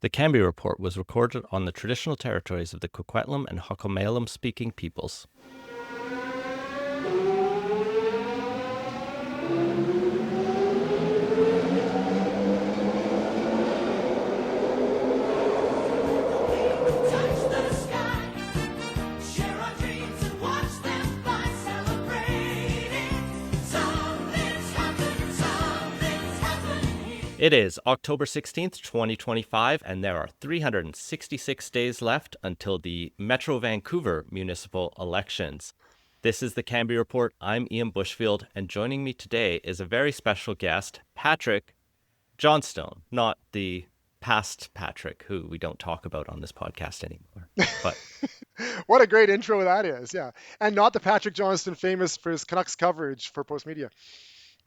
The Cambie Report was recorded on the traditional territories of the Coquitlam and Hokomalam-speaking peoples. It is October 16th, 2025, and there are 366 days left until the Metro Vancouver municipal elections. This is the Cambie Report. I'm Ian Bushfield, and joining me today is a very special guest, Patrick Johnstone, not the past Patrick, who we don't talk about on this podcast anymore. But What a great intro that is, yeah. And not the Patrick Johnstone famous for his Canucks coverage for Postmedia.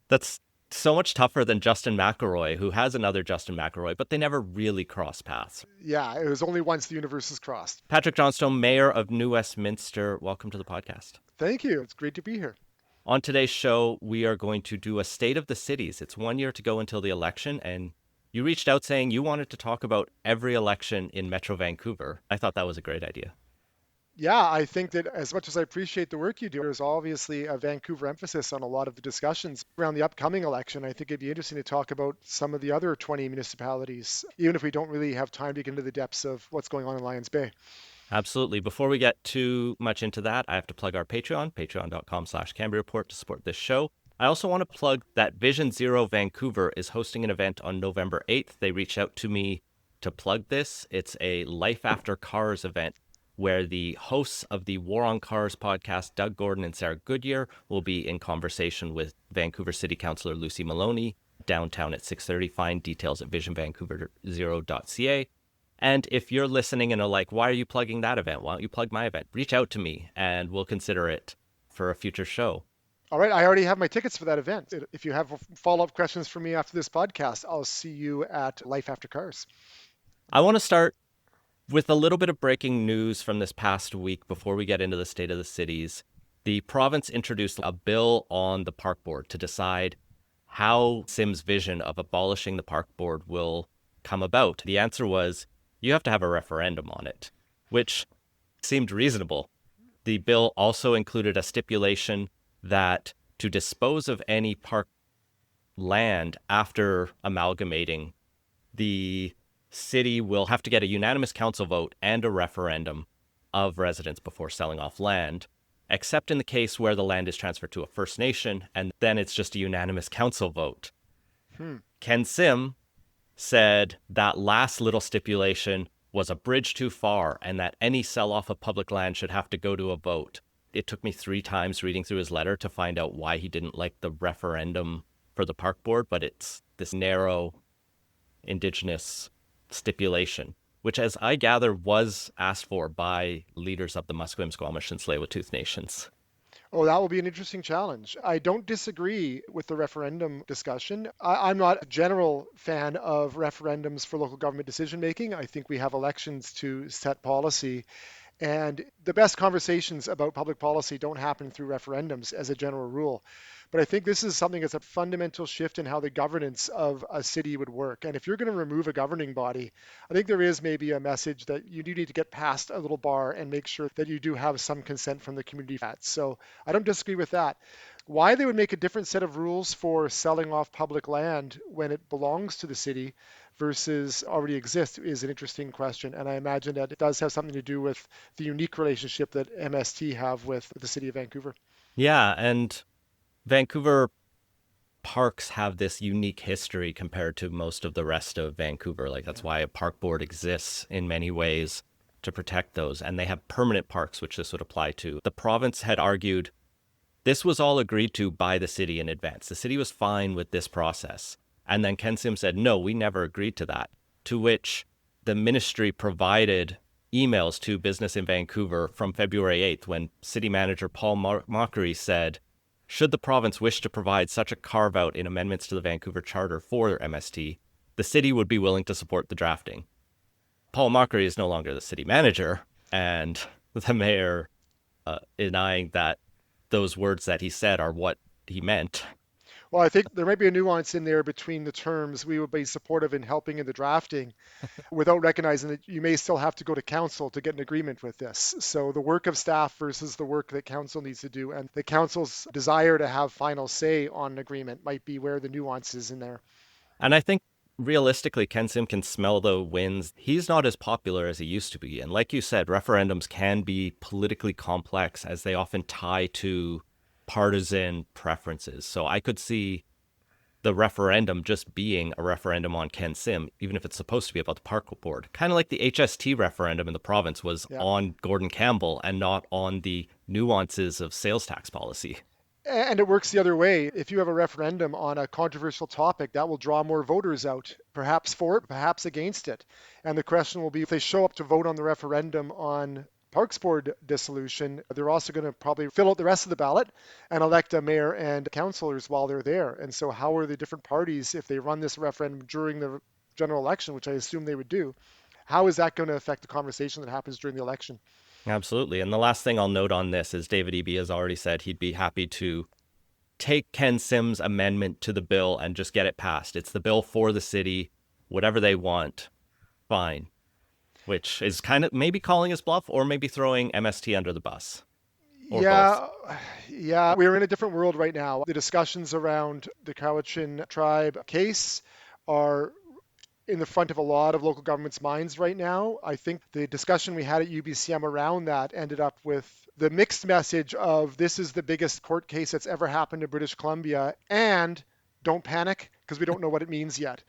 that's so much tougher than Justin McElroy, who has another Justin McElroy, but they never really cross paths. Yeah, it was only once the universes crossed. Patrick Johnstone, Mayor of New Westminster, welcome to the podcast. Thank you. It's great to be here. On today's show, we are going to do a State of the Cities. It's 1 year to go until the election, and you reached out saying you wanted to talk about every election in Metro Vancouver. I thought that was a great idea. Yeah, I think that as much as I appreciate the work you do, there's obviously a Vancouver emphasis on a lot of the discussions around the upcoming election. I think it'd be interesting to talk about some of the other 20 municipalities, even if we don't really have time to get into the depths of what's going on in Lions Bay. Absolutely. Before we get too much into that, I have to plug our Patreon, patreon.com/Cambie Report, to support this show. I also want to plug that Vision Zero Vancouver is hosting an event on November 8th. They reached out to me to plug this. It's a Life After Cars event where the hosts of the War on Cars podcast, Doug Gordon and Sarah Goodyear, will be in conversation with Vancouver City Councillor Lucy Maloney downtown at 6:30. Find details at visionvancouver0.ca. And if you're listening and are like, why are you plugging that event? Why don't you plug my event? Reach out to me and we'll consider it for a future show. All right, I already have my tickets for that event. If you have follow-up questions for me after this podcast, I'll see you at Life After Cars. I want to start with a little bit of breaking news from this past week before we get into the State of the Cities. The province introduced a bill on the park board to decide how Sim's vision of abolishing the park board will come about. The answer was you have to have a referendum on it, which seemed reasonable. The bill also included a stipulation that to dispose of any park land after amalgamating, the city will have to get a unanimous council vote and a referendum of residents before selling off land, except in the case where the land is transferred to a First Nation, and then it's just a unanimous council vote. Ken Sim said that last little stipulation was a bridge too far and that any sell-off of public land should have to go to a vote. It took me 3 times reading through his letter to find out why he didn't like the referendum for the park board, but it's this narrow Indigenous stipulation, which, as I gather, was asked for by leaders of the Musqueam, Squamish, and Tsleil-Waututh nations. Oh, that will be an interesting challenge. I don't disagree with the referendum discussion. I'm not a general fan of referendums for local government decision making. I think we have elections to set policy. And the best conversations about public policy don't happen through referendums as a general rule. But I think this is something that's a fundamental shift in how the governance of a city would work. And if you're going to remove a governing body, I think there is maybe a message that you do need to get past a little bar and make sure that you do have some consent from the community. So I don't disagree with that. Why they would make a different set of rules for selling off public land when it belongs to the city versus already exists is an interesting question. And I imagine that it does have something to do with the unique relationship that MST have with the city of Vancouver. Yeah, and Vancouver parks have this unique history compared to most of the rest of Vancouver. Like, that's why a park board exists in many ways, to protect those. And they have permanent parks, which this would apply to. The province had argued this was all agreed to by the city in advance. The city was fine with this process. And then Ken Sim said, no, we never agreed to that. To which the ministry provided emails to business in Vancouver from February 8th when city manager Paul Mockery said, should the province wish to provide such a carve-out in amendments to the Vancouver Charter for MST, the city would be willing to support the drafting. Paul Mockery is no longer the city manager, and the mayor denying that those words that he said are what he meant. Well, I think there might be a nuance in there between the terms. We would be supportive in helping in the drafting without recognizing that you may still have to go to council to get an agreement with this. So the work of staff versus the work that council needs to do, and the council's desire to have final say on an agreement might be where the nuance is in there. And I think realistically, Ken Sim can smell the winds. He's not as popular as he used to be. And like you said, referendums can be politically complex as they often tie to partisan preferences. So I could see the referendum just being a referendum on Ken Sim, even if it's supposed to be about the park board. Kind of like the HST referendum in the province was Yeah. on Gordon Campbell and not on the nuances of sales tax policy. And it works the other way. If you have a referendum on a controversial topic, that will draw more voters out, perhaps for it, perhaps against it. And the question will be if they show up to vote on the referendum on Parks Board dissolution, they're also going to probably fill out the rest of the ballot and elect a mayor and councillors while they're there. And so, how are the different parties, if they run this referendum during the general election, which I assume they would do, how is that going to affect the conversation that happens during the election? Absolutely. And the last thing I'll note on this is David Eby has already said he'd be happy to take Ken Sim's amendment to the bill and just get it passed. It's the bill for the city, whatever they want, fine. Which is kind of maybe calling his bluff or maybe throwing MST under the bus. Or both. Yeah, we're in a different world right now. The discussions around the Cowichan tribe case are in the front of a lot of local governments' minds right now. I think the discussion we had at UBCM around that ended up with the mixed message of this is the biggest court case that's ever happened in British Columbia, and don't panic because we don't know what it means yet.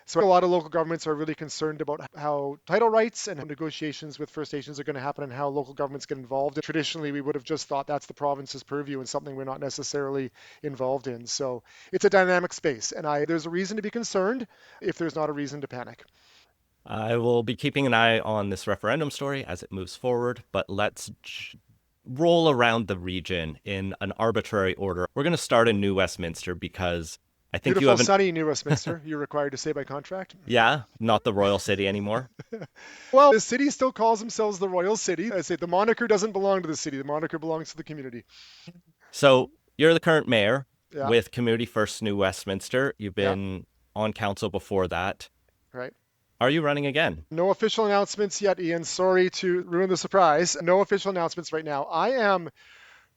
So a lot of local governments are really concerned about how title rights and how negotiations with First Nations are going to happen and how local governments get involved. And traditionally, we would have just thought that's the province's purview and something we're not necessarily involved in. So it's a dynamic space, and there's a reason to be concerned if there's not a reason to panic. I will be keeping an eye on this referendum story as it moves forward, but let's roll around the region in an arbitrary order. We're going to start in New Westminster because I think Beautiful, you haven't. sunny New Westminster, you're required to say by contract. Yeah, not the Royal City anymore. Well, the city still calls themselves the Royal City. I say the moniker doesn't belong to the city. The moniker belongs to the community. So you're the current mayor Yeah, with Community First New Westminster. You've yeah, been on council before that. right. Are you running again? No official announcements yet, Ian. Sorry to ruin the surprise. No official announcements right now. I am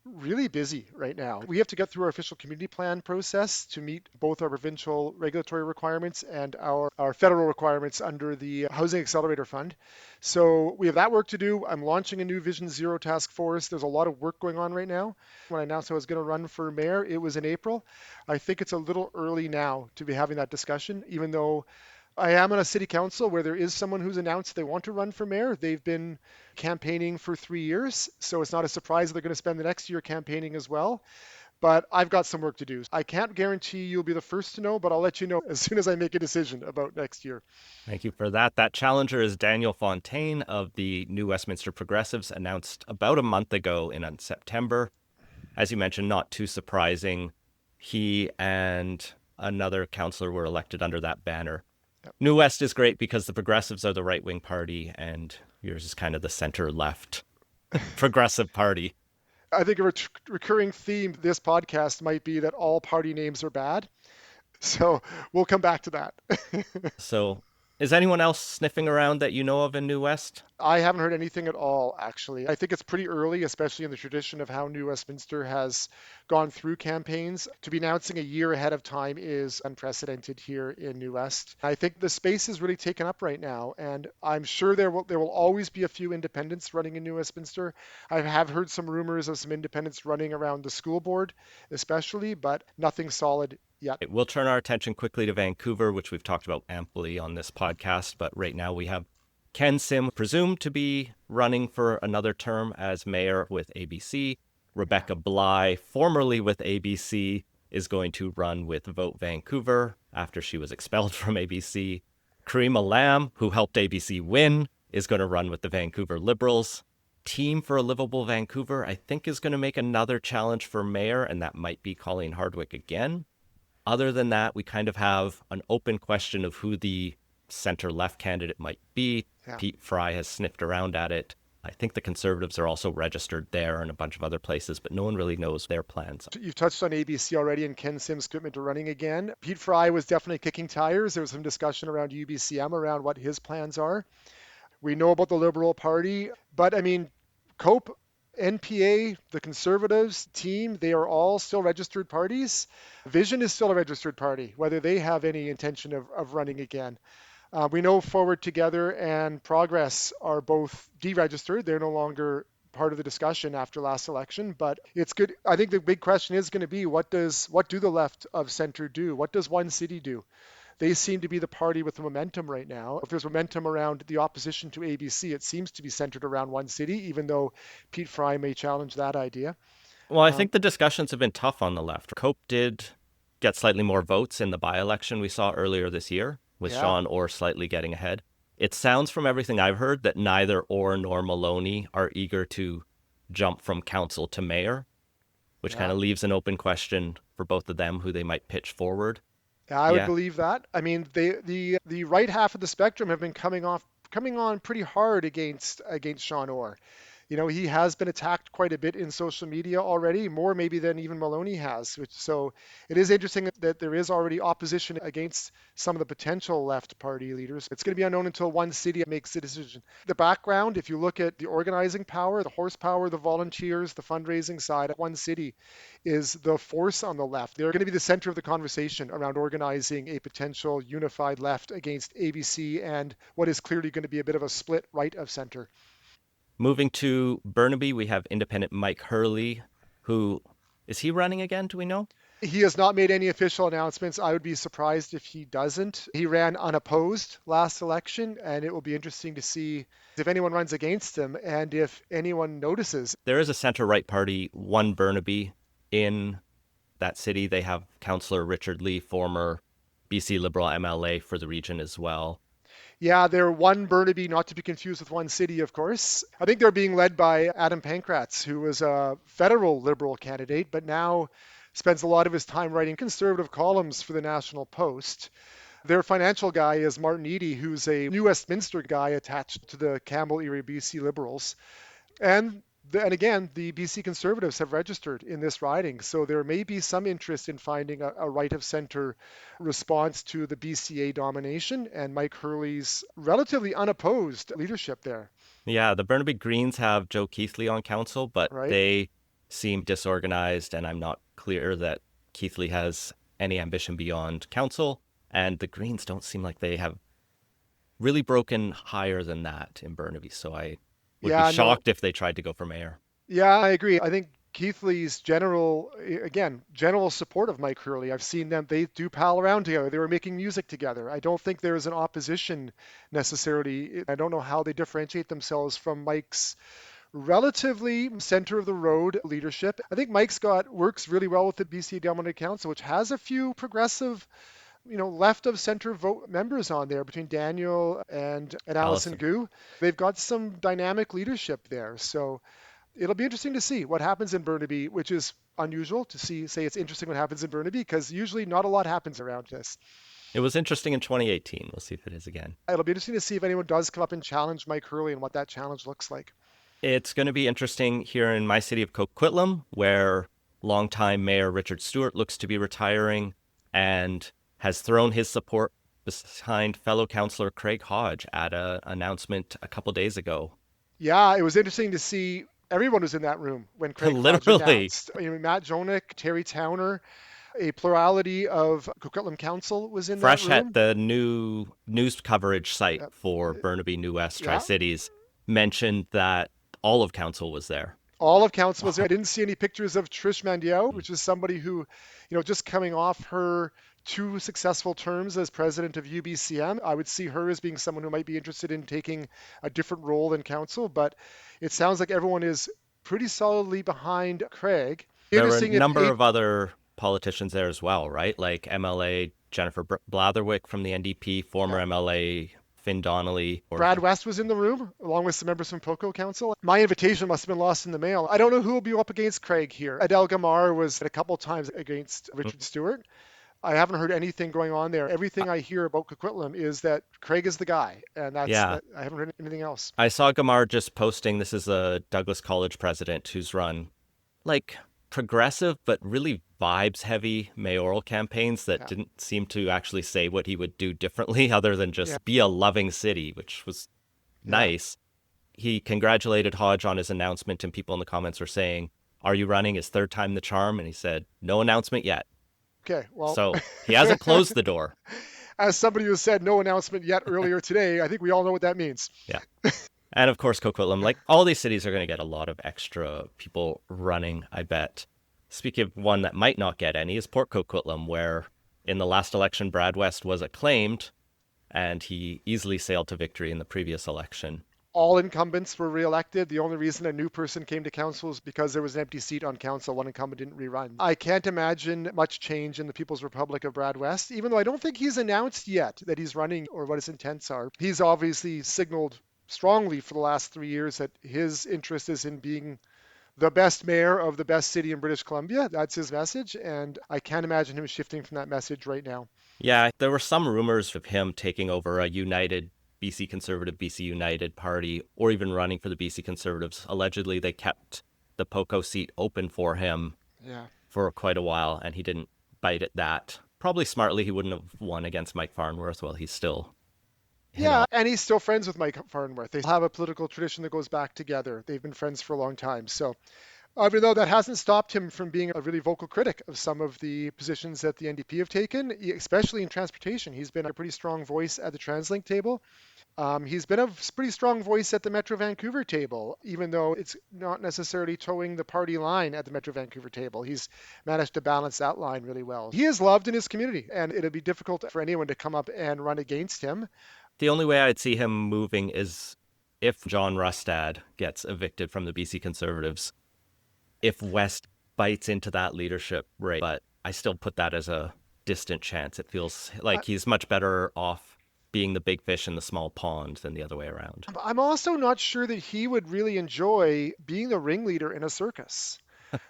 really busy right now. We have to get through our official community plan process to meet both our provincial regulatory requirements and our federal requirements under the Housing Accelerator Fund. So we have that work to do. I'm launching a new Vision Zero task force. There's a lot of work going on right now. When I announced I was going to run for mayor, it was in April. I think it's a little early now to be having that discussion, even though I am on a city council where there is someone who's announced they want to run for mayor. They've been campaigning for 3 years, so it's not a surprise they're going to spend the next year campaigning as well. But I've got some work to do. I can't guarantee you'll be the first to know, but I'll let you know as soon as I make a decision about next year. Thank you for that. That challenger is Daniel Fontaine of the New Westminster Progressives, announced about a month ago in September. As you mentioned, not too surprising. He and another councillor were elected under that banner. Yep. New West is great because the Progressives are the right-wing party and yours is kind of the center-left progressive party. I think a recurring theme this podcast might be that all party names are bad. So we'll come back to that. So is anyone else sniffing around that you know of in New West? I haven't heard anything at all, actually. I think it's pretty early, especially in the tradition of how New Westminster has gone through campaigns. To be announcing a year ahead of time is unprecedented here in New West. I think the space is really taken up right now, and I'm sure there will always be a few independents running in New Westminster. I have heard some rumors of some independents running around the school board, especially, but nothing solid yet. We'll turn our attention quickly to Vancouver, which we've talked about amply on this podcast, but right now we have Ken Sim, presumed to be running for another term as mayor with ABC. Rebecca Bly, formerly with ABC, is going to run with Vote Vancouver after she was expelled from ABC. Karima Lamb, who helped ABC win, is going to run with the Vancouver Liberals. Team for a Livable Vancouver, I think, is going to make another challenge for mayor, and that might be Colleen Hardwick again. Other than that, we kind of have an open question of who the center-left candidate might be. Yeah. Pete Fry has sniffed around at it. I think the Conservatives are also registered there and a bunch of other places, but no one really knows their plans. You've touched on ABC already and Ken Sims' commitment to running again. Pete Fry was definitely kicking tires. There was some discussion around UBCM around what his plans are. We know about the Liberal Party, but I mean, COPE, NPA, the Conservatives team, they are all still registered parties. Vision is still a registered party, whether they have any intention of running again. We know Forward Together and Progress are both deregistered. They're no longer part of the discussion after last election, but it's good. I think the big question is going to be what do the left of center do? What does One City do? They seem to be the party with the momentum right now. If there's momentum around the opposition to ABC, it seems to be centered around One City, even though Pete Fry may challenge that idea. Well, I think the discussions have been tough on the left. Cope did get slightly more votes in the by-election we saw earlier this year, with Yeah. Sean Orr slightly getting ahead. It sounds from everything I've heard that neither Orr nor Maloney are eager to jump from council to mayor, which kind Yeah. of leaves an open question for both of them who they might pitch forward. Yeah, I would Yeah, believe that. I mean, the right half of the spectrum have been coming on pretty hard against Sean Orr. You know, he has been attacked quite a bit in social media already, more maybe than even Maloney has. So it is interesting that there is already opposition against some of the potential left party leaders. It's going to be unknown until One City makes the decision. The background, if you look at the organizing power, the horsepower, the volunteers, the fundraising side, One City is the force on the left. They're going to be the center of the conversation around organizing a potential unified left against ABC and what is clearly going to be a bit of a split right of center. moving to Burnaby, we have independent Mike Hurley, who is he running again? Do we know? He has not made any official announcements. I would be surprised if he doesn't. He ran unopposed last election, and it will be interesting to see if anyone runs against him and if anyone notices. There is a center-right party, One Burnaby, in that city. They have Councillor Richard Lee, former BC Liberal MLA for the region as well. Yeah, they're One Burnaby, not to be confused with One City, of course. I think they're being led by Adam Pankratz, who was a federal Liberal candidate, but now spends a lot of his time writing conservative columns for the National Post. Their financial guy is Martin Eady, who's a New Westminster guy attached to the Campbell area BC Liberals. And again, the BC Conservatives have registered in this riding, so there may be some interest in finding a right of center response to the BCA domination and Mike Hurley's relatively unopposed leadership there, Yeah, the Burnaby Greens have Joe Keithley on council, but right? they seem disorganized, and I'm not clear that Keithley has any ambition beyond council. And the Greens don't seem like they have really broken higher than that in Burnaby, so I would be Yeah, no, shocked if they tried to go for mayor. yeah, I agree. I think Keithley's general support of Mike Hurley. I've seen them, they do pal around together. They were making music together. I don't think there is an opposition necessarily. I don't know how they differentiate themselves from Mike's relatively center of the road leadership. I think Mike's got works really well with the BC Dominant Council, which has a few progressive, left of center vote members on there between Daniel and Allison Allison. Gu. They've got some dynamic leadership there. So it'll be interesting to see what happens in Burnaby, which is unusual to say it's interesting what happens in Burnaby because usually not a lot happens around this. It was interesting in 2018. We'll see if it is again. It'll be interesting to see if anyone does come up and challenge Mike Hurley and what that challenge looks like. It's going to be interesting here in my city of Coquitlam, where longtime Mayor Richard Stewart looks to be retiring and has thrown his support behind fellow councillor Craig Hodge at an announcement a couple days ago. Yeah, it was interesting to see everyone was in that room when Craig Hodge Literally, announced. Matt Jonik, Terry Towner, a plurality of Coquitlam Council was in that Fresh Hat, room. the new news coverage site Uh, for Burnaby New West Tri Yeah, Cities, mentioned that all of council was there. all of council was there. I didn't see any pictures of Trish Mandiao, which is somebody who, just coming off her two successful terms as president of UBCM. I would see her as being someone who might be interested in taking a different role in council, but it sounds like everyone is pretty solidly behind Craig. There were a Interesting if number of other politicians there as well, right? Like MLA Jennifer Blatherwick from the NDP, former MLA Finn Donnelly, or Brad West was in the room, along with some members from POCO Council. My invitation must have been lost in the mail. I don't know who will be up against Craig here. Adele Gamar was a couple times against Richard Stewart. I haven't heard anything going on there. Everything I hear about Coquitlam is that Craig is the guy, and Yeah. I haven't heard anything else. I saw Gamar just posting this is a Douglas College president who's run like progressive but really vibes heavy mayoral campaigns that Yeah, didn't seem to actually say what he would do differently other than yeah, just be a loving city, which was yeah. nice. He congratulated Hodge on his announcement, and people in the comments were saying, "Are you running his third time the charm?" And he said, "No announcement yet." Okay, well, So he hasn't closed the door. as somebody who said no announcement yet earlier today, I think we all know what that means. Yeah. And of course, Coquitlam, like all these cities are going to get a lot of extra people running, I bet. Speaking of one that might not get any is Port Coquitlam, where in the last election, Brad West was acclaimed and he easily sailed to victory in the previous election. All incumbents were reelected. The only reason a new person came to council is because there was an empty seat on council. One incumbent didn't rerun. I can't imagine much change in the People's Republic of Brad West, even though I don't think he's announced yet that he's running or what his intents are. He's obviously signaled strongly for the last 3 years that his interest is in being the best mayor of the best city in British Columbia. That's his message, and I can't imagine him shifting from that message right now. Yeah, there were some rumors of him taking over a united BC Conservative, BC United party, or even running for the BC Conservatives. Allegedly, they kept the Poco seat open for him Yeah. for quite a while, and he didn't bite at that. Probably smartly, he wouldn't have won against Mike Farnworth while he's still in Yeah, office. and he's still friends with Mike Farnworth. They have a political tradition that goes back together. They've been friends for a long time. So, even though that hasn't stopped him from being a really vocal critic of some of the positions that the NDP have taken, especially in transportation. He's been a pretty strong voice at the TransLink table. He's been a pretty strong voice at the Metro Vancouver table, even though it's not necessarily towing the party line at the Metro Vancouver table. He's managed to balance that line really well. He is loved in his community, and it'd be difficult for anyone to come up and run against him. The only way I'd see him moving is if John Rustad gets evicted from the BC Conservatives, if West bites into that leadership rate. But I still put that as a distant chance. It feels I, like he's much better off being the big fish in the small pond than the other way around. I'm also not sure that he would really enjoy being the ringleader in a circus.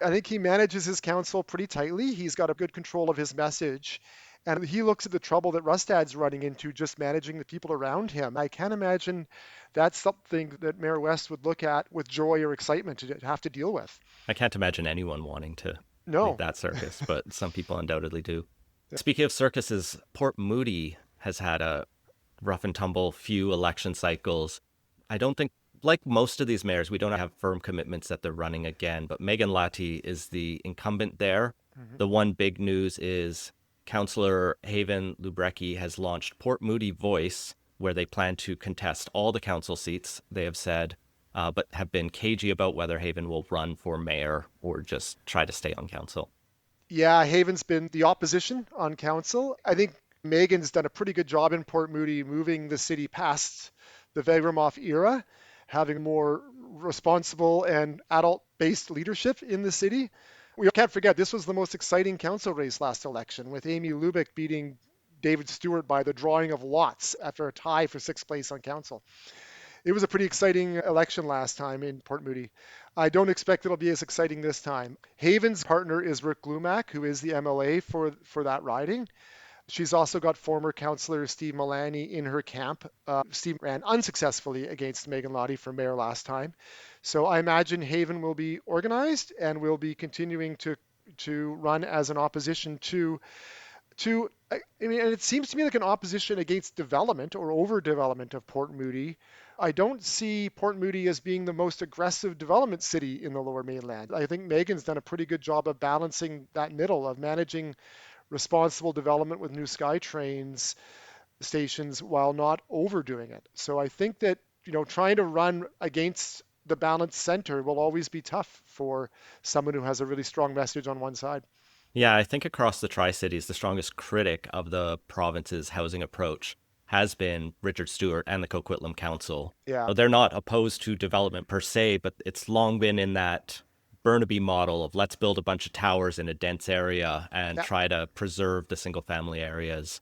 I think he manages his council pretty tightly. He's got a good control of his message. And he looks at the trouble that Rustad's running into just managing the people around him. I can't imagine that's something that Mayor West would look at with joy or excitement to have to deal with. I can't imagine anyone wanting to lead No. that circus, but some people undoubtedly do. Speaking of circuses, Port Moody has had a rough and tumble few election cycles. I don't think, like most of these mayors, we don't have firm commitments that they're running again, but Megan Latty is the incumbent there. Mhm. The one big news is Councillor Haven Lubrecki has launched Port Moody Voice, where they plan to contest all the council seats, they have said, but have been cagey about whether Haven will run for mayor or just try to stay on council. Yeah, Haven's been the opposition on council. I think Megan's done a pretty good job in Port Moody moving the city past the Vegrimoff era, having more responsible and adult-based leadership in the city. We can't forget this was the most exciting council race last election, with Amy Lubick beating David Stewart by the drawing of lots after a tie for sixth place on council. It was a pretty exciting election last time in Port Moody. I don't expect it'll be as exciting this time. Haven's partner is Rick Glumac, who is the MLA for that riding. She's also got former councillor Steve Mullaney in her camp. Steve ran unsuccessfully against Megan Lottie for mayor last time. So I imagine Haven will be organized and will be continuing to run as an opposition I mean, and it seems to me like an opposition against development or overdevelopment of Port Moody. I don't see Port Moody as being the most aggressive development city in the Lower Mainland. I think Megan's done a pretty good job of balancing that middle, of managing responsible development with new SkyTrains stations while not overdoing it. So I think that, trying to run against the balanced center will always be tough for someone who has a really strong message on one side. Yeah, I think across the Tri-Cities, the strongest critic of the province's housing approach has been Richard Stewart and the Coquitlam Council. Yeah. They're not opposed to development per se, but it's long been in that Burnaby model of let's build a bunch of towers in a dense area and Yeah. try to preserve the single family areas.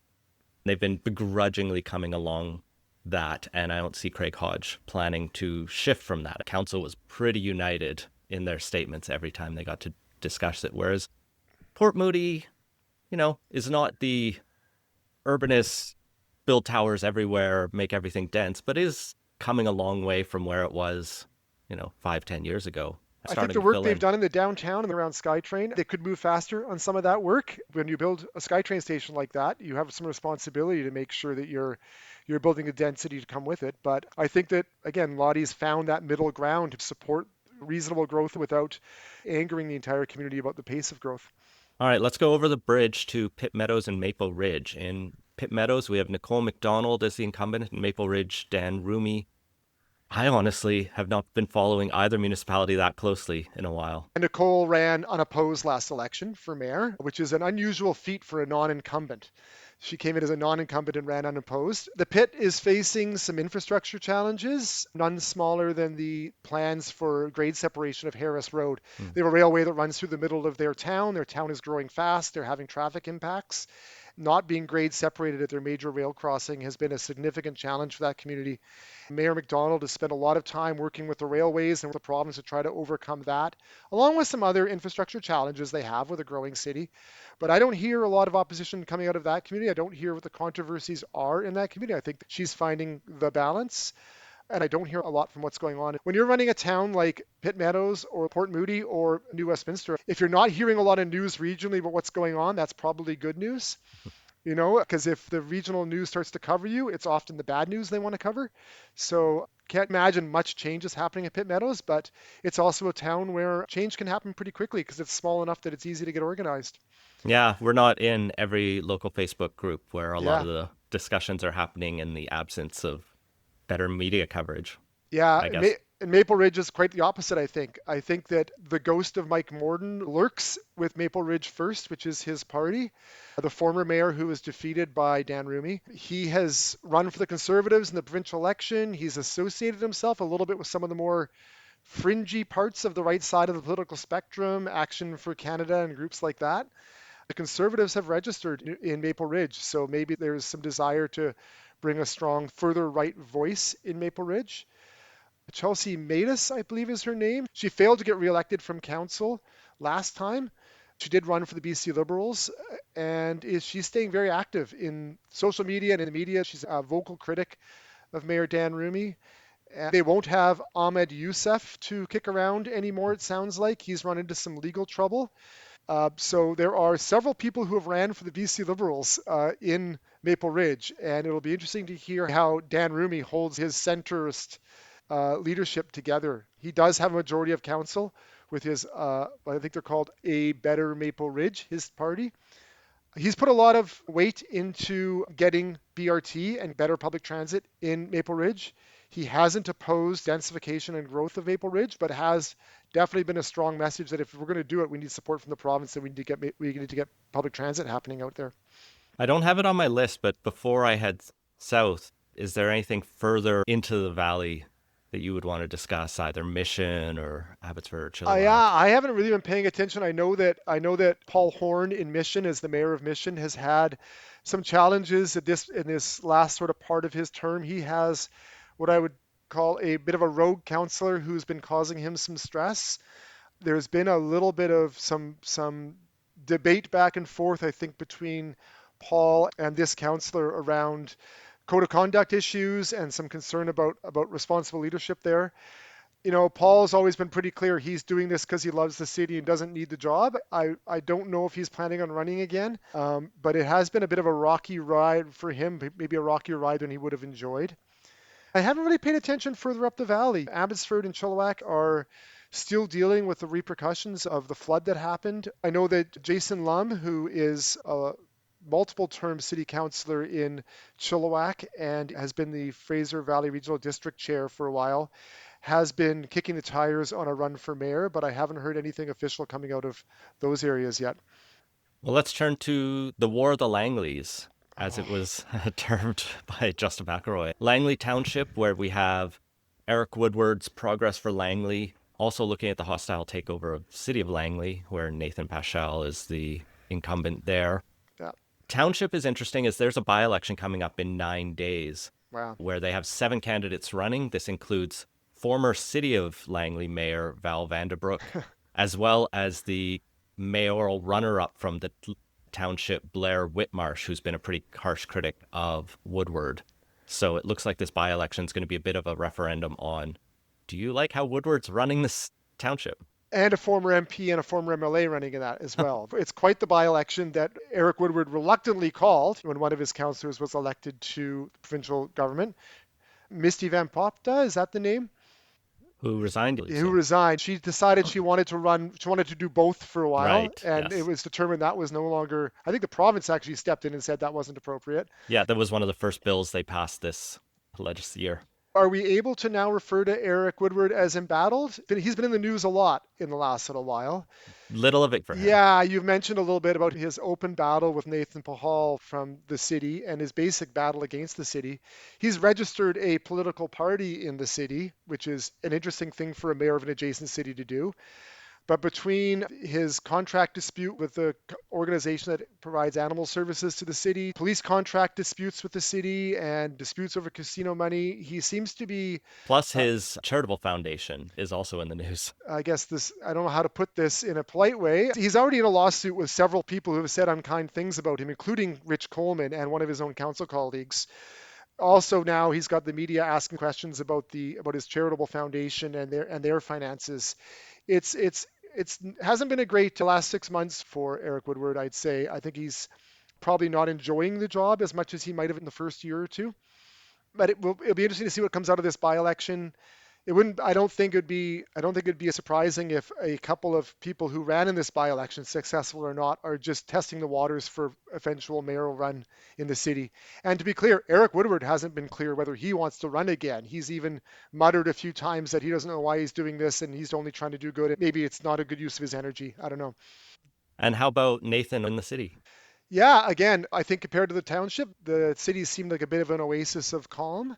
They've been begrudgingly coming along that, and I don't see Craig Hodge planning to shift from that. The council was pretty united in their statements every time they got to discuss it, whereas Port Moody, is not the urbanist build towers everywhere, make everything dense, but is coming a long way from where it was, 5, 10 years ago. I think Starting the to work fill they've in. done in the downtown and around SkyTrain, they could move faster on some of that work. When you build a SkyTrain station like that, you have some responsibility to make sure that you're building a density to come with it. But I think that again, Lottie's found that middle ground to support reasonable growth without angering the entire community about the pace of growth. All right, let's go over the bridge to Pitt Meadows and Maple Ridge. In Pitt Meadows, we have Nicole McDonald as the incumbent. In Maple Ridge, Dan Rumi. I honestly have not been following either municipality that closely in a while. And Nicole ran unopposed last election for mayor, which is an unusual feat for a non-incumbent. She came in as a non-incumbent and ran unopposed. The pit is facing some infrastructure challenges, none smaller than the plans for grade separation of Harris Road. Hmm. They have a railway that runs through the middle of their town. Their town is growing fast. They're having traffic impacts. Not being grade separated at their major rail crossing has been a significant challenge for that community. Mayor McDonald has spent a lot of time working with the railways and with the province to try to overcome that, along with some other infrastructure challenges they have with a growing city. But I don't hear a lot of opposition coming out of that community. I don't hear what the controversies are in that community. I think that she's finding the balance. And I don't hear a lot from what's going on. When you're running a town like Pitt Meadows or Port Moody or New Westminster, if you're not hearing a lot of news regionally about what's going on, that's probably good news. Because if the regional news starts to cover you, it's often the bad news they want to cover. So can't imagine much change is happening at Pitt Meadows, but it's also a town where change can happen pretty quickly because it's small enough that it's easy to get organized. Yeah, we're not in every local Facebook group where a lot Yeah. of the discussions are happening in the absence of better media coverage, Yeah, I guess. and Maple Ridge is quite the opposite, I think. I think that the ghost of Mike Morden lurks with Maple Ridge First, which is his party. The former mayor who was defeated by Dan Rumi. He has run for the Conservatives in the provincial election. He's associated himself a little bit with some of the more fringy parts of the right side of the political spectrum, Action for Canada and groups like that. The Conservatives have registered in Maple Ridge, so maybe there's some desire to bring a strong further right voice in Maple Ridge. Chelsea Matus, I believe is her name. She failed to get reelected from council last time. She did run for the BC Liberals and she's staying very active in social media and in the media. She's a vocal critic of Mayor Dan Rumi. And they won't have Ahmed Youssef to kick around anymore, it sounds like. He's run into some legal trouble. So there are several people who have ran for the BC Liberals in Maple Ridge, and it'll be interesting to hear how Dan Rumi holds his centrist leadership together. He does have a majority of council with his, I think they're called A Better Maple Ridge, his party. He's put a lot of weight into getting BRT and better public transit in Maple Ridge. He hasn't opposed densification and growth of Maple Ridge, but has definitely been a strong message that if we're going to do it, we need support from the province and we need to get public transit happening out there. I don't have it on my list, but before I head south, is there anything further into the valley that you would want to discuss, either Mission or Abbotsford or Yeah, Chilliwack? I haven't really been paying attention. I know that Paul Horn in Mission, as the mayor of Mission, has had some challenges at this in this last sort of part of his term. He has what I would call a bit of a rogue councillor who's been causing him some stress. There's been a little bit of some debate back and forth, I think, between Paul and this councillor around code of conduct issues and some concern about responsible leadership there. Paul's always been pretty clear he's doing this because he loves the city and doesn't need the job. I don't know if he's planning on running again, but it has been a bit of a rocky ride for him, maybe a rockier ride than he would have enjoyed. I haven't really paid attention further up the valley. Abbotsford and Chilliwack are still dealing with the repercussions of the flood that happened. I know that Jason Lum, who is a multiple term city councillor in Chilliwack and has been the Fraser Valley Regional District Chair for a while, has been kicking the tires on a run for mayor, but I haven't heard anything official coming out of those areas yet. Well, let's turn to the War of the Langleys, as it Oh, was termed by Justin McElroy. Langley Township, where we have Eric Woodward's Progress for Langley, also looking at the hostile takeover of the city of Langley, where Nathan Paschal is the incumbent there. yeah. Township is interesting as there's a by-election coming up in 9 days Wow. where they have 7 candidates running. This includes former City of Langley Mayor Val Vanderbroek, as well as the mayoral runner-up from the Township Blair Whitmarsh, who's been a pretty harsh critic of Woodward. So it looks like this by-election is going to be a bit of a referendum on, do you like how Woodward's running this township? And a former MP and a former MLA running in that as well. It's quite the by-election that Eric Woodward reluctantly called when one of his councillors was elected to provincial government. Misty Van Popta, is that the name? Who resigned, Who so. resigned. She decided she wanted to run, she wanted to do both for a while, Right, and it yes. was determined that was no longer, I think the province actually stepped in and said that wasn't appropriate. Yeah, that was one of the first bills they passed this legislative year. Are we able to now refer to Eric Woodward as embattled? He's been in the news a lot in the last little while. Little of it for him. Yeah, you've mentioned a little bit about his open battle with Nathan Pahal from the city and his basic battle against the city. He's registered a political party in the city, which is an interesting thing for a mayor of an adjacent city to do. But between his contract dispute with the organization that provides animal services to the city, police contract disputes with the city, and disputes over casino money, he seems to be, Plus, his charitable foundation is also in the news. I guess this, I don't know how to put this in a polite way. He's already in a lawsuit with several people who have said unkind things about him, including Rich Coleman and one of his own council colleagues. Also now he's got the media asking questions about his charitable foundation and their finances. It's hasn't been a great last 6 months for Eric Woodward, I'd say. I think he's probably not enjoying the job as much as he might have in the first year or two. But it'll be interesting to see what comes out of this by-election. It wouldn't I don't think it'd be surprising if a couple of people who ran in this by-election, successful or not, are just testing the waters for eventual mayoral run in the city. And to be clear, Eric Woodward hasn't been clear whether he wants to run again. He's even muttered a few times that he doesn't know why he's doing this and he's only trying to do good. Maybe it's not a good use of his energy. I don't know. And how about Nathan in the city? Yeah, again, I think compared to the township, the city seemed like a bit of an oasis of calm.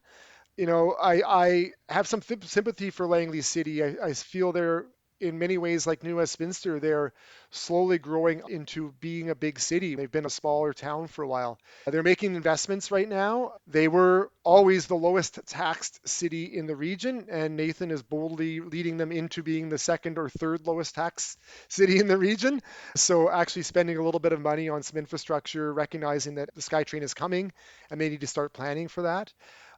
I have some sympathy for Langley City. I feel they're in many ways like New Westminster. They're slowly growing into being a big city. They've been a smaller town for a while. They're making investments right now. They were always the lowest taxed city in the region, and Nathan is boldly leading them into being the second or third lowest tax city in the region. So actually spending a little bit of money on some infrastructure, recognizing that the SkyTrain is coming and they need to start planning for that.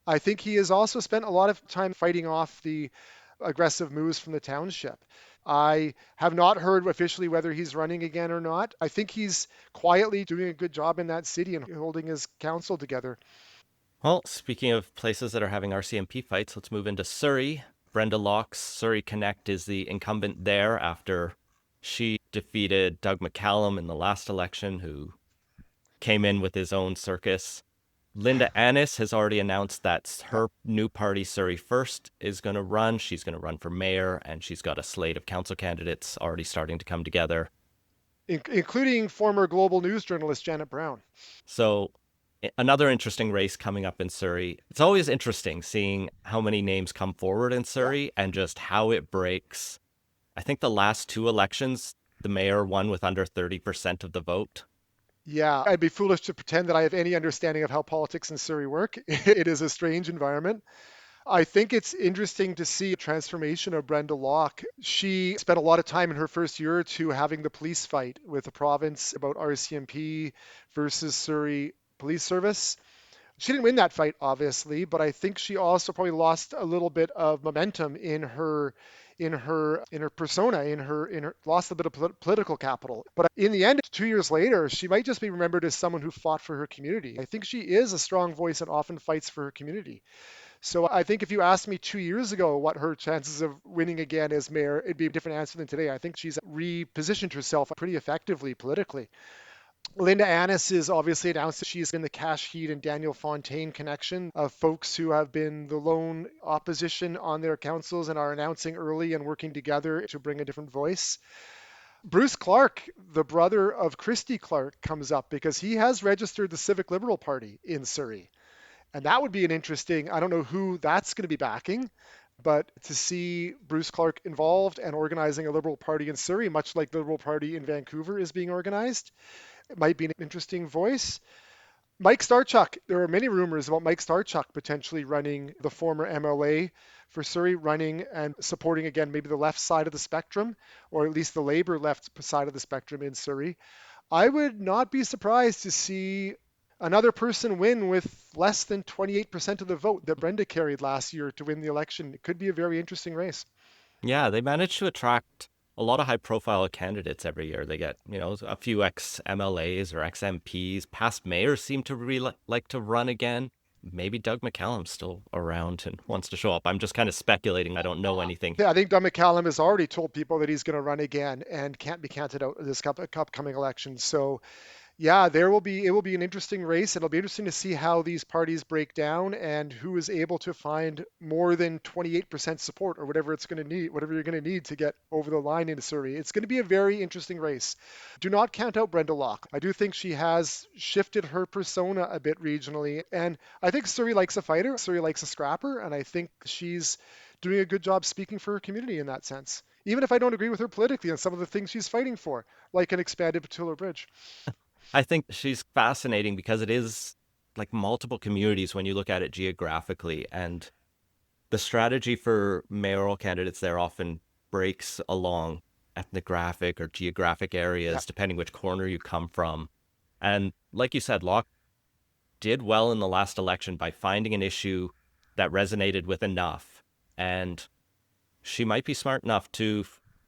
I think he has also spent a lot of time fighting off the aggressive moves from the township. I have not heard officially whether he's running again or not. I think he's quietly doing a good job in that city and holding his council together. Well, speaking of places that are having RCMP fights, let's move into Surrey. Brenda Locke's Surrey Connect is the incumbent there after she defeated Doug McCallum in the last election, who came in with his own circus. Linda Annis has already announced that her new party, Surrey First, is going to run. She's going to run for mayor, and she's got a slate of council candidates already starting to come together. Including former Global News journalist Janet Brown. So another interesting race coming up in Surrey. It's always interesting seeing how many names come forward in Surrey and just how it breaks. I think the last two elections, the mayor won with under 30% of the vote. Yeah, I'd be foolish to pretend that I have any understanding of how politics in Surrey work. It is a strange environment. I think it's interesting to see a transformation of Brenda Locke. She spent a lot of time in her first year or two having the police fight with the province about RCMP versus Surrey Police Service. She didn't win that fight, obviously, but I think she also probably lost a little bit of momentum in her persona, in her lost a bit of political capital. But in the end, 2 years later, she might just be remembered as someone who fought for her community. I think she is a strong voice and often fights for her community. So I think if you asked me 2 years ago what her chances of winning again as mayor, it'd be a different answer than today. I think she's repositioned herself pretty effectively politically. Linda Annis is obviously announced that she's been the Cash Heat and Daniel Fontaine connection of folks who have been the lone opposition on their councils and are announcing early and working together to bring a different voice. Bruce Clark, the brother of Christy Clark, comes up because he has registered the Civic Liberal Party in Surrey. And that would be an interesting, I don't know who that's going to be backing, but to see Bruce Clark involved and organizing a Liberal Party in Surrey, much like the Liberal Party in Vancouver is being organized, it might be an interesting voice. Mike Starchuk, there are many rumors about Mike Starchuk potentially running, the former MLA for Surrey, running and supporting again maybe the left side of the spectrum, or at least the Labour left side of the spectrum in Surrey. I would not be surprised to see another person win with less than 28% of the vote that Brenda carried last year to win the election. It could be a very interesting race. Yeah, they manage to attract a lot of high profile candidates every year. They get, a few ex MLAs or ex MPs. Past mayors seem to really like to run again. Maybe Doug McCallum's still around and wants to show up. I'm just kind of speculating. I don't know anything. Yeah, I think Doug McCallum has already told people that he's going to run again and can't be counted out of this upcoming election. So yeah, it will be an interesting race. It'll be interesting to see how these parties break down and who is able to find more than 28% support or whatever it's going to need, whatever you're going to need to get over the line in Surrey. It's going to be a very interesting race. Do not count out Brenda Locke. I do think she has shifted her persona a bit regionally, and I think Surrey likes a fighter. Surrey likes a scrapper, and I think she's doing a good job speaking for her community in that sense. Even if I don't agree with her politically on some of the things she's fighting for, like an expanded Pattullo Bridge. I think she's fascinating because it is like multiple communities when you look at it geographically. And the strategy for mayoral candidates there often breaks along ethnographic or geographic Yeah. areas, depending which corner you come from. And like you said, Locke did well in the last election by finding an issue that resonated with enough. And she might be smart enough to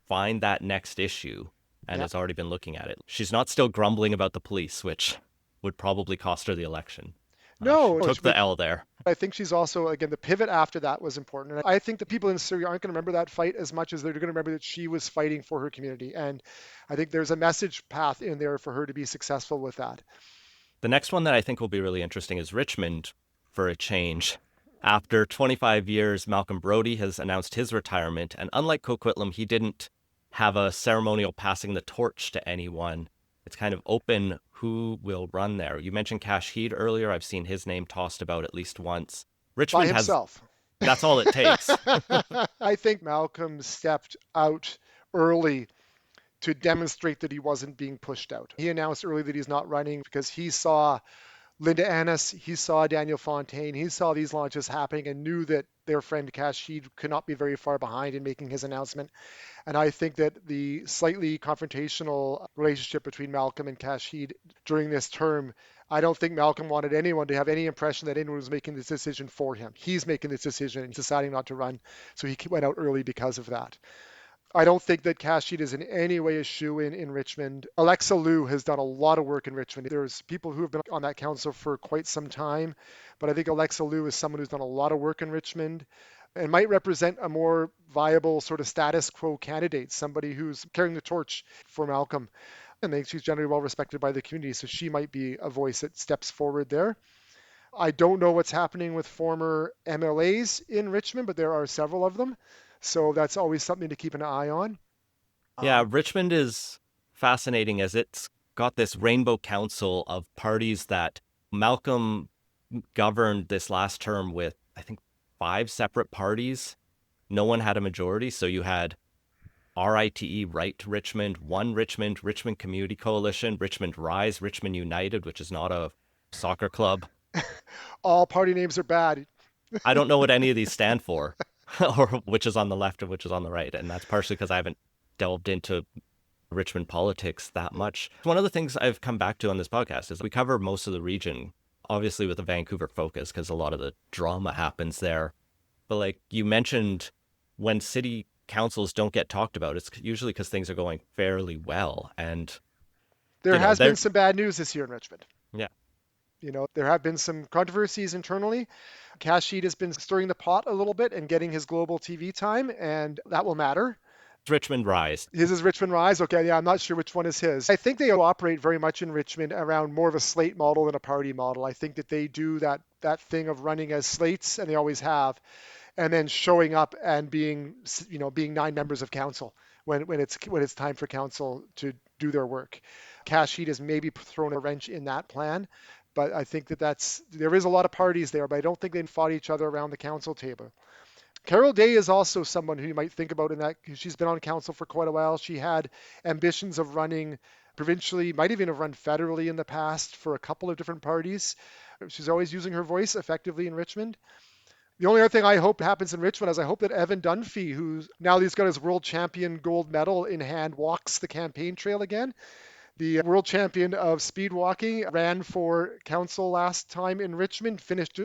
find that next issue and Yeah. has already been looking at it. She's not still grumbling about the police, which would probably cost her the election. She No, took the L there. I think she's also, again, the pivot after that was important. And I think the people in Syria aren't going to remember that fight as much as they're going to remember that she was fighting for her community. And I think there's a message path in there for her to be successful with that. The next one that I think will be really interesting is Richmond for a change. After 25 years, Malcolm Brodie has announced his retirement. And unlike Coquitlam, he didn't have a ceremonial passing the torch to anyone. It's kind of open who will run there. You mentioned Cash Heed earlier. I've seen his name tossed about at least once. By Richmond has, himself. that's all it takes. I think Malcolm stepped out early to demonstrate that he wasn't being pushed out. He announced early that he's not running because he saw Linda Annis, he saw Daniel Fontaine, he saw these launches happening and knew that their friend Cash Heed could not be very far behind in making his announcement. And I think that the slightly confrontational relationship between Malcolm and Cash Heed during this term, I don't think Malcolm wanted anyone to have any impression that anyone was making this decision for him. He's making this decision and deciding not to run. So he went out early because of that. I don't think that Cash Heed is in any way a shoe in Richmond. Alexa Liu has done a lot of work in Richmond. There's people who have been on that council for quite some time, but I think Alexa Liu is someone who's done a lot of work in Richmond and might represent a more viable sort of status quo candidate, somebody who's carrying the torch for Malcolm. And I think she's generally well respected by the community, so she might be a voice that steps forward there. I don't know what's happening with former MLAs in Richmond, but there are several of them. So that's always something to keep an eye on. Yeah, Um, Richmond is fascinating as it's got this rainbow council of parties that Malcolm governed this last term with, I think, 5 separate parties. No one had a majority. So you had RITE, Right to Richmond, One Richmond, Richmond Community Coalition, Richmond Rise, Richmond United, which is not a soccer club. all party names are bad. I don't know what any of these stand for, or which is on the left or which is on the right. And that's partially because I haven't delved into Richmond politics that much. One of the things I've come back to on this podcast is we cover most of the region, obviously with a Vancouver focus, because a lot of the drama happens there. But like you mentioned, when city councils don't get talked about, it's usually because things are going fairly well. And, There has been they're, some bad news this year in Richmond. yeah, There have been some controversies internally. Kasheed has been stirring the pot a little bit and getting his global TV time, and that will matter. Richmond Rise. His is Richmond Rise. Okay, yeah, I'm not sure which one is his. I think they operate very much in Richmond around more of a slate model than a party model. I think that they do that thing of running as slates, and they always have, and then showing up and being 9 members of council when it's time for council to do their work. Cash Heat has maybe thrown a wrench in that plan, but I think there is a lot of parties there, but I don't think they fought each other around the council table. Carol Day is also someone who you might think about in that she's been on council for quite a while. She had ambitions of running provincially, might even have run federally in the past for a couple of different parties. She's always using her voice effectively in Richmond. The only other thing I hope happens in Richmond is I hope that Evan Dunphy, who's now he's got his world champion gold medal in hand, walks the campaign trail again. The world champion of speed walking ran for council last time in Richmond, finished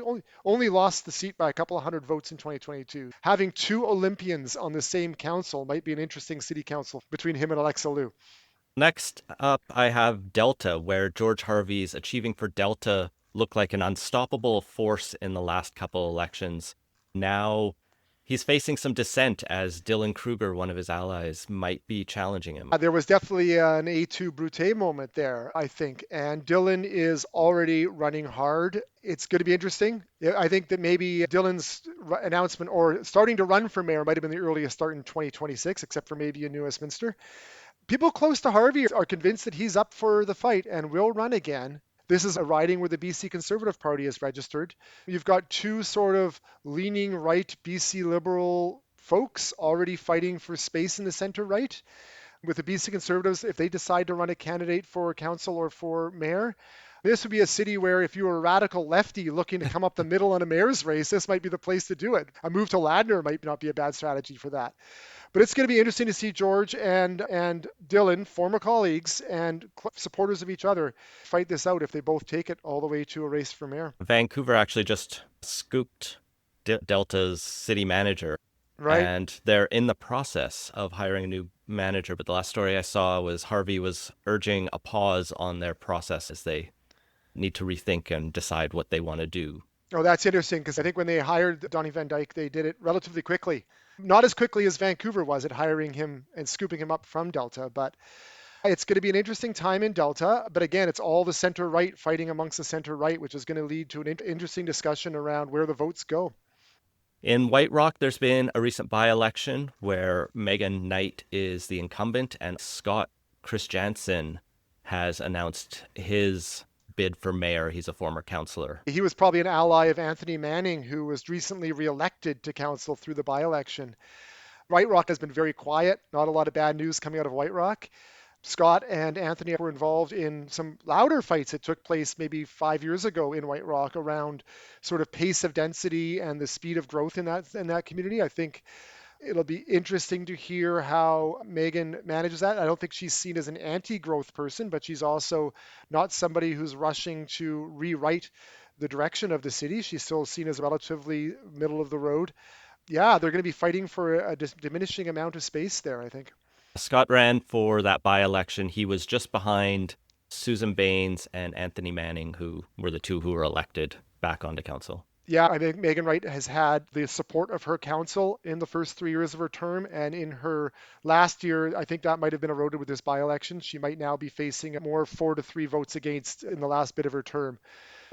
only lost the seat by a couple of hundred votes in 2022. Having two Olympians on the same council might be an interesting city council between him and Alexa Liu. Next up, I have Delta, where George Harvey's achieving for Delta looked like an unstoppable force in the last couple elections. Now he's facing some dissent as Dylan Kruger, one of his allies, might be challenging him. There was definitely an A2 Brute moment there, I think. And Dylan is already running hard. It's going to be interesting. I think that maybe Dylan's announcement or starting to run for mayor might have been the earliest start in 2026, except for maybe in New Westminster. People close to Harvey are convinced that he's up for the fight and will run again. This is a riding where the BC Conservative Party is registered. You've got two sort of leaning right BC Liberal folks already fighting for space in the center right. With the BC Conservatives, if they decide to run a candidate for council or for mayor, this would be a city where if you were a radical lefty looking to come up the middle in a mayor's race, this might be the place to do it. A move to Ladner might not be a bad strategy for that. But it's going to be interesting to see George and Dylan, former colleagues and supporters of each other, fight this out if they both take it all the way to a race for mayor. Vancouver actually just scooped Delta's city manager. Right. And they're in the process of hiring a new manager. But the last story I saw was Harvey was urging a pause on their process as they need to rethink and decide what they want to do. Oh, that's interesting because I think when they hired Donnie Van Dyke, they did it relatively quickly. Not as quickly as Vancouver was at hiring him and scooping him up from Delta, but it's going to be an interesting time in Delta. But again, it's all the center right fighting amongst the center right, which is going to lead to an interesting discussion around where the votes go. In White Rock, there's been a recent by-election where Megan Knight is the incumbent and Scott Christiansen has announced his bid for mayor. He's a former councillor. He was probably an ally of Anthony Manning, who was recently reelected to council through the by-election. White Rock has been very quiet. Not a lot of bad news coming out of White Rock. Scott and Anthony were involved in some louder fights that took place maybe 5 years ago in White Rock around sort of pace of density and the speed of growth in that community. I think it'll be interesting to hear how Megan manages that. I don't think she's seen as an anti-growth person, but she's also not somebody who's rushing to rewrite the direction of the city. She's still seen as relatively middle of the road. Yeah, they're going to be fighting for a diminishing amount of space there, I think. Scott ran for that by-election. He was just behind Susan Baines and Anthony Manning, who were the two who were elected back onto council. Yeah, I think Megan Wright has had the support of her council in the first 3 years of her term. And in her last year, I think that might have been eroded with this by-election. She might now be facing more 4-3 votes against in the last bit of her term.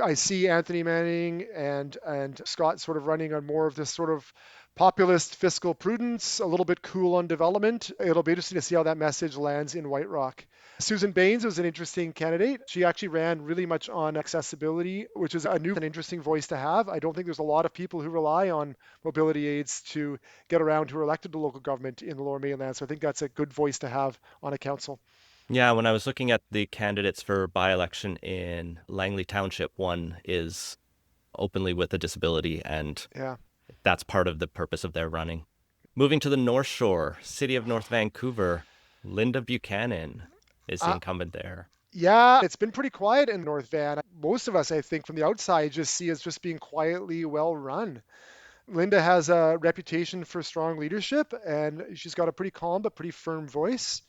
I see Anthony Manning and Scott sort of running on more of this sort of populist fiscal prudence, a little bit cool on development. It'll be interesting to see how that message lands in White Rock. Susan Baines was an interesting candidate. She actually ran really much on accessibility, which is a new and interesting voice to have. I don't think there's a lot of people who rely on mobility aids to get around who are elected to local government in the Lower Mainland. So I think that's a good voice to have on a council. Yeah, when I was looking at the candidates for by-election in Langley Township, one is openly with a disability, and that's part of the purpose of their running. Moving to the North Shore, City of North Vancouver, Linda Buchanan is the incumbent there. Yeah, it's been pretty quiet in North Van. Most of us, I think, from the outside just see as just being quietly well run. Linda has a reputation for strong leadership, and she's got a pretty calm but pretty firm voice.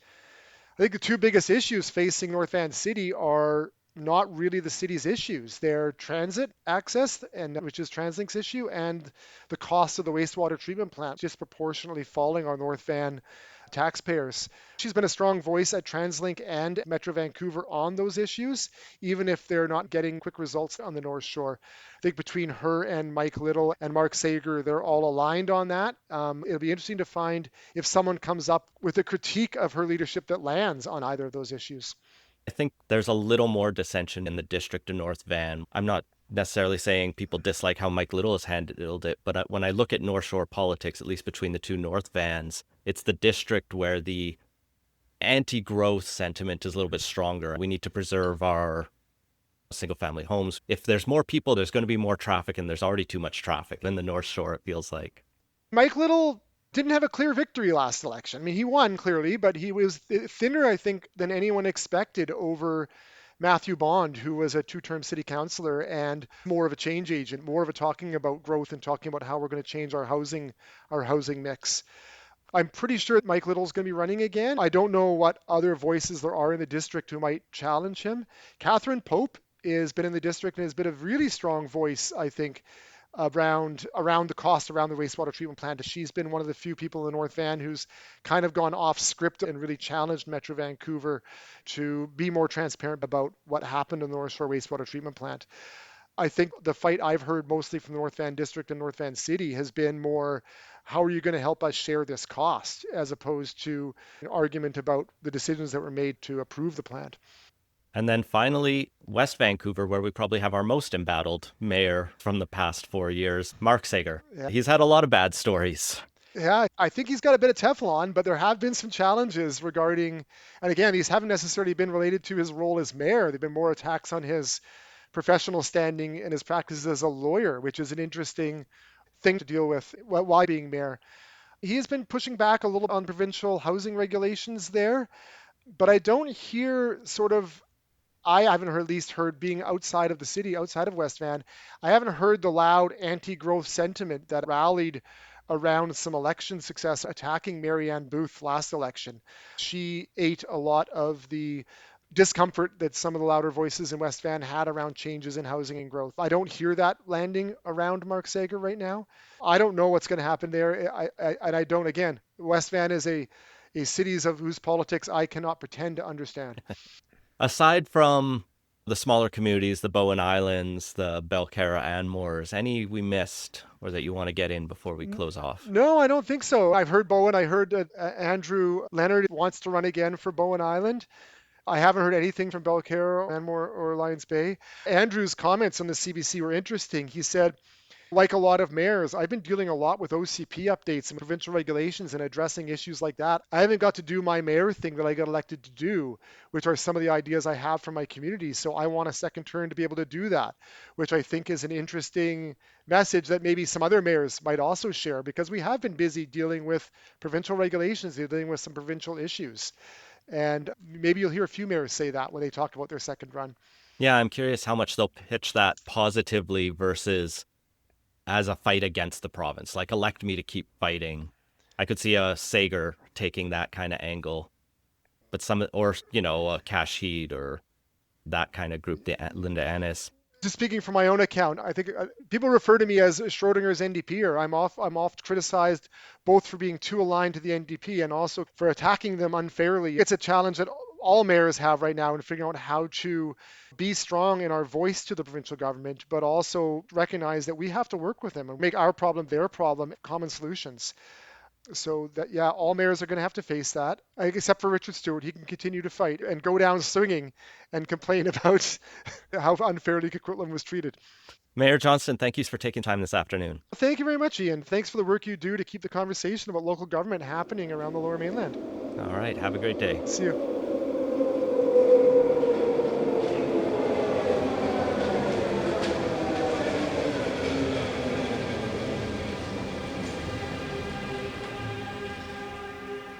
I think the two biggest issues facing North Van City are not really the city's issues. They're transit access, and which is TransLink's issue, and the cost of the wastewater treatment plant disproportionately falling on North Van taxpayers. She's been a strong voice at TransLink and Metro Vancouver on those issues, even if they're not getting quick results on the North Shore. I think between her and Mike Little and Mark Sager, they're all aligned on that. It'll be interesting to find if someone comes up with a critique of her leadership that lands on either of those issues. I think there's a little more dissension in the district of North Van. I'm not necessarily saying people dislike how Mike Little has handled it, but when I look at North Shore politics, at least between the two North Vans, it's the district where the anti-growth sentiment is a little bit stronger. We need to preserve our single-family homes. If there's more people, there's going to be more traffic, and there's already too much traffic in the North Shore, it feels like. Mike Little didn't have a clear victory last election. I mean, he won clearly, but he was thinner, I think, than anyone expected over Matthew Bond, who was a two-term city councillor and more of a change agent, more of a talking about growth and talking about how we're going to change our housing mix. I'm pretty sure Mike Little's going to be running again. I don't know what other voices there are in the district who might challenge him. Catherine Pope has been in the district and has been a really strong voice, I think, around the cost around the wastewater treatment plant. She's been one of the few people in the North Van who's kind of gone off script and really challenged Metro Vancouver to be more transparent about what happened in the North Shore wastewater treatment plant. I think the fight I've heard mostly from the North Van District and North Van City has been more, how are you going to help us share this cost, as opposed to an argument about the decisions that were made to approve the plant. And then finally, West Vancouver, where we probably have our most embattled mayor from the past 4 years, Mark Sager. Yeah. He's had a lot of bad stories. Yeah, I think he's got a bit of Teflon, but there have been some challenges regarding, and again, these haven't necessarily been related to his role as mayor. They've been more attacks on his professional standing and his practices as a lawyer, which is an interesting thing to deal with while being mayor. He has been pushing back a little on provincial housing regulations there, but I don't hear I haven't heard, at least heard, being outside of the city, outside of West Van, I haven't heard the loud anti-growth sentiment that rallied around some election success attacking Marianne Booth last election. She ate a lot of the discomfort that some of the louder voices in West Van had around changes in housing and growth. I don't hear that landing around Mark Sager right now. I don't know what's going to happen there. I don't, again, West Van is a city of whose politics I cannot pretend to understand. Aside from the smaller communities, the Bowen Islands, the Belcarra Anmores, any we missed or that you want to get in before we close off? No, I don't think so. I've heard Bowen. I heard that Andrew Leonard wants to run again for Bowen Island. I haven't heard anything from Belcarra, Anmore, or Lions Bay. Andrew's comments on the CBC were interesting. He said, like a lot of mayors, I've been dealing a lot with OCP updates and provincial regulations and addressing issues like that. I haven't got to do my mayor thing that I got elected to do, which are some of the ideas I have for my community. So I want a second turn to be able to do that, which I think is an interesting message that maybe some other mayors might also share, because we have been busy dealing with provincial regulations, dealing with some provincial issues. And maybe you'll hear a few mayors say that when they talk about their second run. Yeah, I'm curious how much they'll pitch that positively versus as a fight against the province. Like, elect me to keep fighting. I could see a Sager taking that kind of angle, but a Cash Heed or that kind of group, the Linda Ennis. Just speaking from my own account, I think people refer to me as Schrodinger's NDPer. I'm oft criticized both for being too aligned to the NDP and also for attacking them unfairly. It's a challenge that all mayors have right now in figuring out how to be strong in our voice to the provincial government, but also recognize that we have to work with them and make our problem their problem, common solutions. So that, yeah, all mayors are going to have to face that, except for Richard Stewart. He can continue to fight and go down swinging and complain about how unfairly Coquitlam was treated. Mayor Johnston, thank you for taking time this afternoon. Thank you very much, Ian. Thanks for the work you do to keep the conversation about local government happening around the Lower Mainland. All right, have a great day. See you.